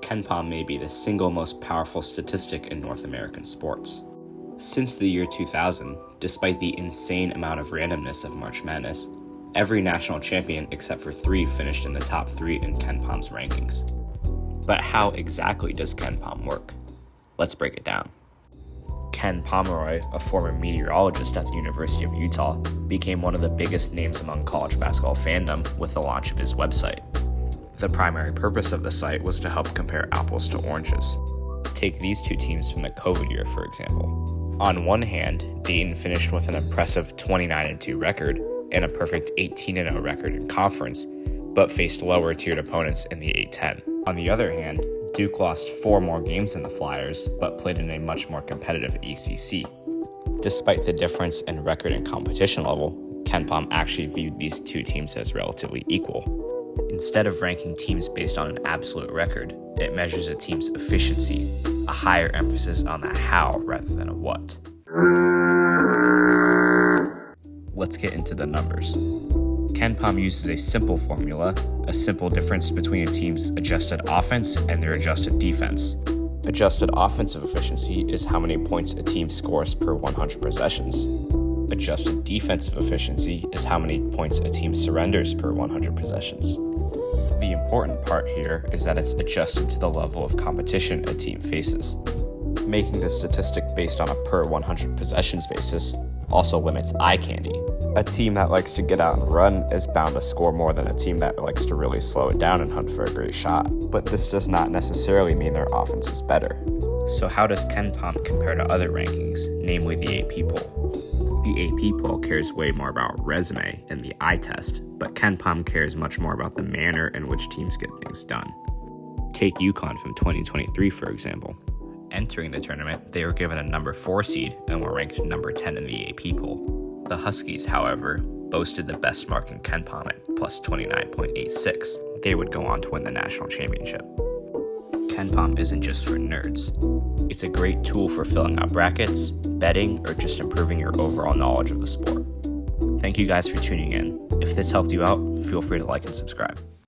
KenPom may be the single most powerful statistic in North American sports. Since the year 2000, despite the insane amount of randomness of March Madness, every national champion except for 3 finished in the top 3 in KenPom's rankings. But how exactly does KenPom work? Let's break it down. Ken Pomeroy, a former meteorologist at the University of Utah, became one of the biggest names among college basketball fandom with the launch of his website. The primary purpose of the site was to help compare apples to oranges. Take these 2 teams from the COVID year, for example. On one hand, Dayton finished with an impressive 29-2 record and a perfect 18-0 record in conference, but faced lower-tiered opponents in the A-10. On the other hand, Duke lost 4 more games than the Flyers, but played in a much more competitive ACC. Despite the difference in record and competition level, KenPom actually viewed these 2 teams as relatively equal. Instead of ranking teams based on an absolute record, it measures a team's efficiency, a higher emphasis on the how rather than a what. Let's get into the numbers. KenPom uses a simple formula, a simple difference between a team's adjusted offense and their adjusted defense. Adjusted offensive efficiency is how many points a team scores per 100 possessions. Adjusted defensive efficiency is how many points a team surrenders per 100 possessions. The important part here is that it's adjusted to the level of competition a team faces. Making the statistic based on a per 100 possessions basis also limits eye candy. A team that likes to get out and run is bound to score more than a team that likes to really slow it down and hunt for a great shot. But this does not necessarily mean their offense is better. So how does KenPom compare to other rankings, namely the AP poll? The AP poll cares way more about resume and the eye test, but KenPom cares much more about the manner in which teams get things done. Take UConn from 2023, for example. Entering the tournament, they were given a number 4 seed and were ranked number 10 in the AP poll. The Huskies, however, boasted the best mark in KenPom at plus 29.86. They would go on to win the national championship. KenPom isn't just for nerds. It's a great tool for filling out brackets, betting, or just improving your overall knowledge of the sport. Thank you guys for tuning in. If this helped you out, feel free to like and subscribe.